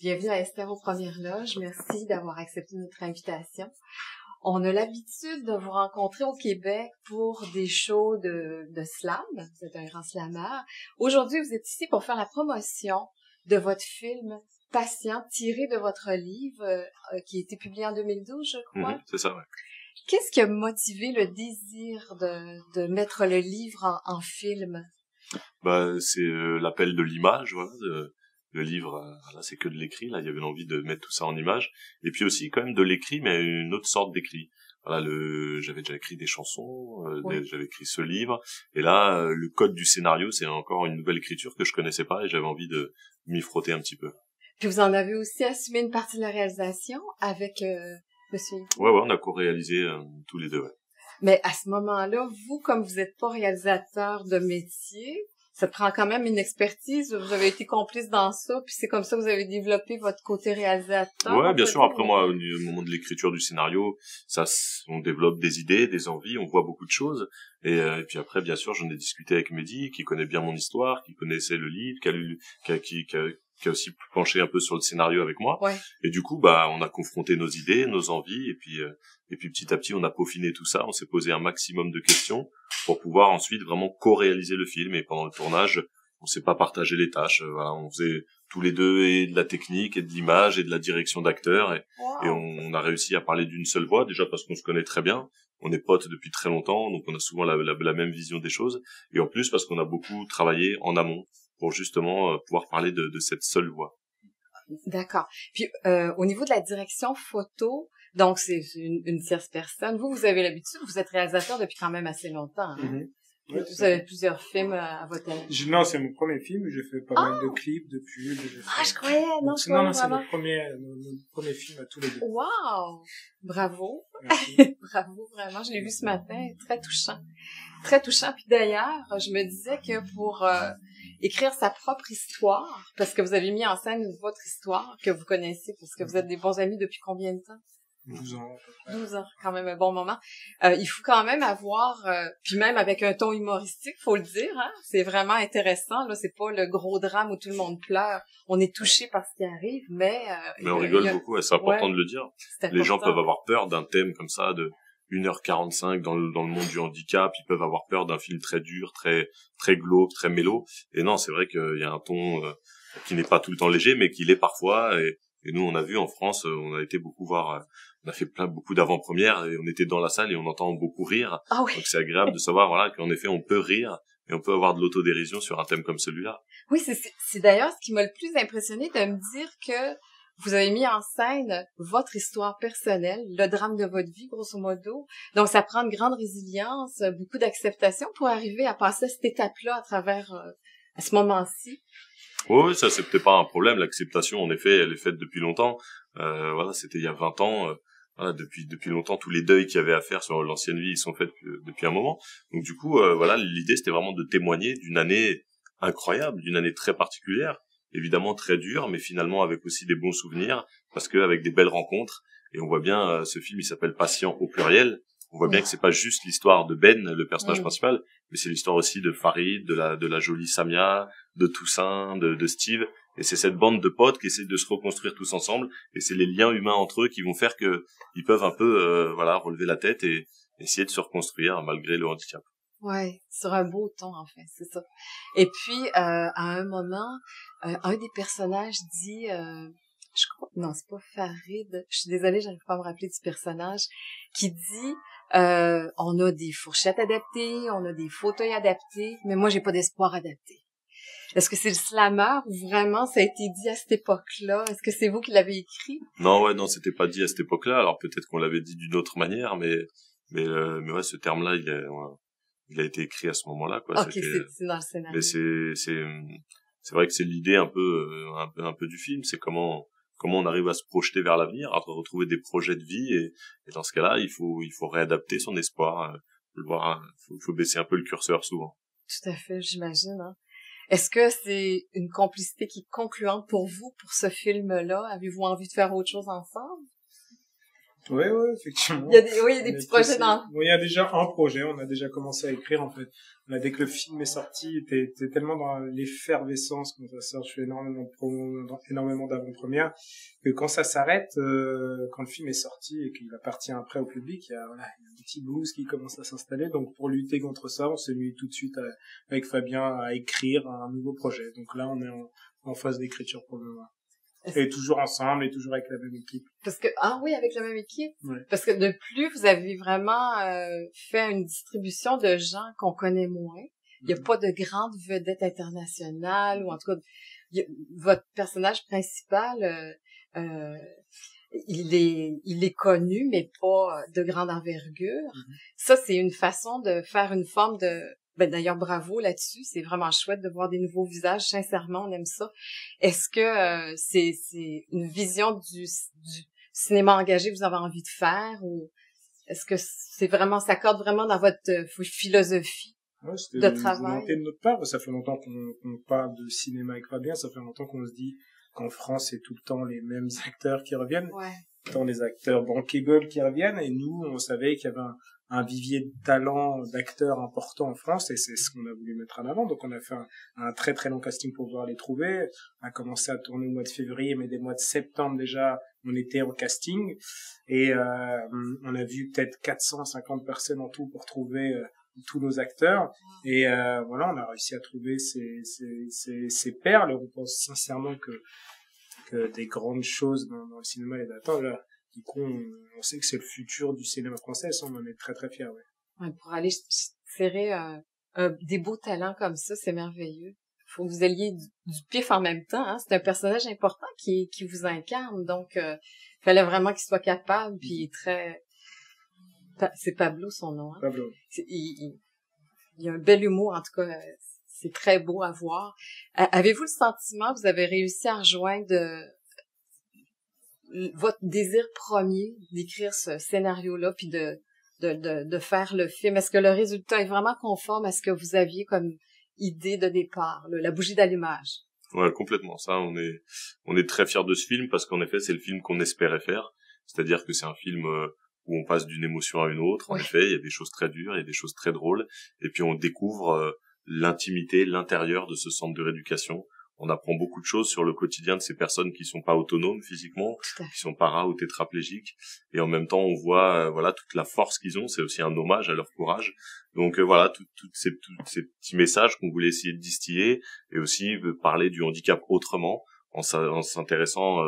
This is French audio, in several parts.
Bienvenue à Esther aux Premières Loges. Merci d'avoir accepté notre invitation. On a l'habitude de vous rencontrer au Québec pour des shows de slam. Vous êtes un grand slammer. Aujourd'hui, vous êtes ici pour faire la promotion de votre film Patient, tiré de votre livre qui a été publié en 2012, je crois. C'est ça, ouais. Qu'est-ce qui a motivé le désir de mettre le livre en film? C'est l'appel de l'image, voilà. Le livre, là, c'est que de l'écrit. Là, il y avait l'envie de mettre tout ça en image. Et puis aussi, quand même, de l'écrit, mais une autre sorte d'écrit. Voilà, j'avais déjà écrit des chansons, Oui. j'avais écrit ce livre. Et là, le code du scénario, c'est encore une nouvelle écriture que je connaissais pas et j'avais envie de m'y frotter un petit peu. Puis vous en avez aussi assumé une partie de la réalisation avec Monsieur. Ouais, on a co-réalisé tous les deux, ouais. Mais à ce moment-là, vous, comme vous n'êtes pas réalisateur de métier, ça prend quand même une expertise. Vous avez été complice dans ça, puis c'est comme ça que vous avez développé votre côté réalisateur. Ouais, bien sûr. Après, moi, au moment de l'écriture du scénario, on développe des idées, des envies, on voit beaucoup de choses. Et puis après, bien sûr, j'en ai discuté avec Mehdi, qui connaît bien mon histoire, qui connaissait le livre, qui a aussi penché un peu sur le scénario avec moi. Ouais. Et du coup, on a confronté nos idées, nos envies, et puis petit à petit, on a peaufiné tout ça. On s'est posé un maximum de questions pour pouvoir ensuite vraiment co-réaliser le film. Et pendant le tournage, on s'est pas partagé les tâches. Voilà, on faisait tous les deux et de la technique et de l'image et de la direction d'acteurs. Et on a réussi à parler d'une seule voix, déjà parce qu'on se connaît très bien. On est potes depuis très longtemps, donc on a souvent la même vision des choses. Et en plus, parce qu'on a beaucoup travaillé en amont pour justement pouvoir parler de cette seule voix. D'accord. Puis au niveau de la direction photo, donc c'est une tierce personne. Vous avez l'habitude, vous êtes réalisateur depuis quand même assez longtemps. Hein? Mm-hmm. Ouais, vous avez plusieurs films à votre avis. Non, c'est mon premier film. J'ai fait pas mal de clips depuis. Je croyais. Non, c'est le premier film à tous les deux. Wow! Bravo. Merci. Bravo, vraiment. Je l'ai vu ce matin. Très touchant. Très touchant. Puis d'ailleurs, je me disais que pour écrire sa propre histoire, parce que vous avez mis en scène votre histoire que vous connaissez, parce que vous êtes des bons amis depuis combien de temps? 12 ans. 12 ans, quand même un bon moment. Il faut quand même avoir, puis même avec un ton humoristique, faut le dire, hein, c'est vraiment intéressant. Là, c'est pas le gros drame où tout le monde pleure. On est touché par ce qui arrive, mais on rigole beaucoup. C'est important de le dire. Les gens peuvent avoir peur d'un thème comme ça de 1h45 dans le monde du handicap. Ils peuvent avoir peur d'un film très dur, très très glauque, très mélo. Et non, c'est vrai qu'il y a un ton qui n'est pas tout le temps léger, mais qui l'est parfois. Et nous, on a vu en France, on a été beaucoup voir, on a fait beaucoup d'avant-premières et on était dans la salle et on entend beaucoup rire. Ah oui. Donc c'est agréable de savoir, voilà, qu'en effet, on peut rire et on peut avoir de l'autodérision sur un thème comme celui-là. Oui, c'est d'ailleurs ce qui m'a le plus impressionné de me dire que vous avez mis en scène votre histoire personnelle, le drame de votre vie, grosso modo. Donc, ça prend une grande résilience, beaucoup d'acceptation pour arriver à passer cette étape-là à travers, à ce moment-ci. Oui, ça c'est peut-être pas un problème. L'acceptation, en effet, elle est faite depuis longtemps. Voilà, c'était il y a 20 ans. Voilà, depuis longtemps, tous les deuils qu'il y avait à faire sur l'ancienne vie, ils sont faits depuis un moment. Donc du coup, voilà, l'idée c'était vraiment de témoigner d'une année incroyable, d'une année très particulière, évidemment très dure, mais finalement avec aussi des bons souvenirs, parce que avec des belles rencontres. Et on voit bien, ce film, il s'appelle Patient au pluriel. On voit bien que c'est pas juste l'histoire de Ben, le personnage principal, mais c'est l'histoire aussi de Farid, de la jolie Samia, de Toussaint, de Steve. Et c'est cette bande de potes qui essaient de se reconstruire tous ensemble. Et c'est les liens humains entre eux qui vont faire que ils peuvent un peu, relever la tête et essayer de se reconstruire malgré le handicap. Ouais, sur un beau ton, en fait, c'est ça. Et puis, à un moment, un des personnages dit, je crois, non, c'est pas Farid, je suis désolée, j'arrive pas à me rappeler du personnage, qui dit, on a des fourchettes adaptées, on a des fauteuils adaptés, mais moi, j'ai pas d'espoir adapté. Est-ce que c'est le slammer ou vraiment ça a été dit à cette époque-là? Est-ce que c'est vous qui l'avez écrit? Non, c'était pas dit à cette époque-là. Alors peut-être qu'on l'avait dit d'une autre manière, mais ouais, ce terme-là, il a été écrit à ce moment-là, quoi. Ok, c'est dans le scénario. Mais c'est vrai que c'est l'idée un peu du film. C'est comment on arrive à se projeter vers l'avenir, à retrouver des projets de vie et dans ce cas-là, il faut réadapter son espoir. Faut le voir, faut baisser un peu le curseur souvent. Tout à fait, j'imagine, hein. Est-ce que c'est une complicité qui est concluante pour vous, pour ce film-là? Avez-vous envie de faire autre chose ensemble? Ouais, effectivement. Il y a des petits projets dans... Bon, il y a déjà un projet, on a déjà commencé à écrire, en fait. Là, dès que le film est sorti, t'es tellement dans l'effervescence quand ça sort, je fais énormément de promos, énormément d'avant-premières, que quand ça s'arrête, quand le film est sorti et qu'il appartient après au public, il y a un petit blues qui commence à s'installer. Donc, pour lutter contre ça, on s'est mis tout de suite avec Fabien à écrire un nouveau projet. Donc là, on est en phase d'écriture pour le moment. Et toujours ensemble, et toujours avec la même équipe. Parce que, oui, avec la même équipe. Ouais. Parce que de plus, vous avez vraiment fait une distribution de gens qu'on connaît moins. Il n'y a pas de grandes vedettes internationales, ou en tout cas, votre personnage principal, il est connu, mais pas de grande envergure. Ça, c'est une façon de faire une forme de... d'ailleurs, bravo là-dessus. C'est vraiment chouette de voir des nouveaux visages. Sincèrement, on aime ça. Est-ce que c'est une vision du cinéma engagé que vous avez envie de faire, ou est-ce que ça s'accorde vraiment dans votre philosophie de travail? Une volonté de notre part. Ça fait longtemps qu'on parle de cinéma avec Fabien. Ça fait longtemps qu'on se dit qu'en France, c'est tout le temps les mêmes acteurs qui reviennent. Ouais. Tout le temps les acteurs bankable qui reviennent. Et nous, on savait qu'il y avait un vivier de talents, d'acteurs importants en France, et c'est ce qu'on a voulu mettre en avant. Donc on a fait un très très long casting pour pouvoir les trouver. On a commencé à tourner au mois de février, mais dès le mois de septembre déjà, on était en casting, et on a vu peut-être 450 personnes en tout pour trouver tous nos acteurs, et voilà, on a réussi à trouver ces perles. On pense sincèrement que des grandes choses dans le cinéma et d'attendre là. Du coup, on sait que c'est le futur du cinéma français, ça, on en est très très fiers. Ouais, pour aller serrer des beaux talents comme ça, c'est merveilleux. Faut que vous ayez du pif en même temps. Hein? C'est un personnage important qui vous incarne, donc fallait vraiment qu'il soit capable. Puis très, c'est Pablo son nom. Hein? Pablo. Il y a un bel humour, en tout cas. C'est très beau à voir. Avez-vous le sentiment que vous avez réussi à rejoindre votre désir premier d'écrire ce scénario-là, puis de faire le film? Est-ce que le résultat est vraiment conforme à ce que vous aviez comme idée de départ, la bougie d'allumage? Ouais, complètement. Ça, on est très fiers de ce film parce qu'en effet, c'est le film qu'on espérait faire. C'est-à-dire que c'est un film où on passe d'une émotion à une autre. En effet, il y a des choses très dures, il y a des choses très drôles. Et puis, on découvre l'intimité, l'intérieur de ce centre de rééducation. On apprend beaucoup de choses sur le quotidien de ces personnes qui sont pas autonomes physiquement, qui sont para ou tétraplégiques, et en même temps on voit toute la force qu'ils ont. C'est aussi un hommage à leur courage. Donc tous ces petits messages qu'on voulait essayer de distiller, et aussi parler du handicap autrement, en s'intéressant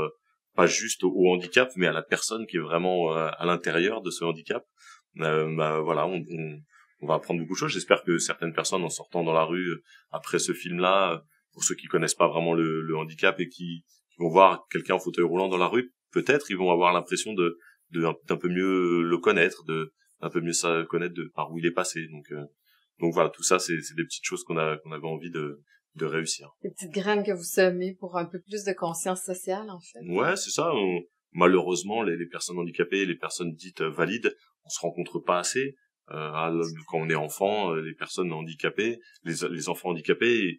pas juste au handicap, mais à la personne qui est vraiment à l'intérieur de ce handicap. On va apprendre beaucoup de choses. J'espère que certaines personnes, en sortant dans la rue après ce film-là, pour ceux qui connaissent pas vraiment le handicap et qui vont voir quelqu'un en fauteuil roulant dans la rue, peut-être ils vont avoir l'impression d'un peu mieux le connaître, d'un peu mieux connaître par où il est passé. Donc voilà, tout ça c'est des petites choses qu'on avait envie de réussir. Des petites graines que vous semez pour un peu plus de conscience sociale, en fait. Ouais, c'est ça. Malheureusement, les personnes handicapées, les personnes dites valides, on se rencontre pas assez. Quand on est enfant, les personnes handicapées, les enfants handicapés,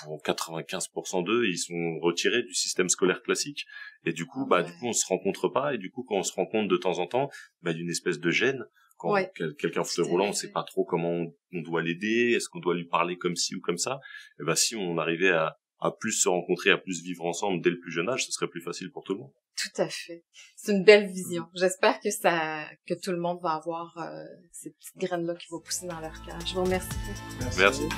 pour 95% d'eux, ils sont retirés du système scolaire classique. Et du coup, on se rencontre pas. Et du coup, quand on se rencontre de temps en temps, il y a une espèce de gêne. Quand quelqu'un en fauteuil roulant, on sait pas trop comment on doit l'aider. Est-ce qu'on doit lui parler comme ci ou comme ça? Et si on arrivait à plus se rencontrer, à plus vivre ensemble dès le plus jeune âge, ce serait plus facile pour tout le monde. Tout à fait. C'est une belle vision. J'espère que tout le monde va avoir ces petites graines-là qui vont pousser dans leur cœur. Je vous remercie. Merci.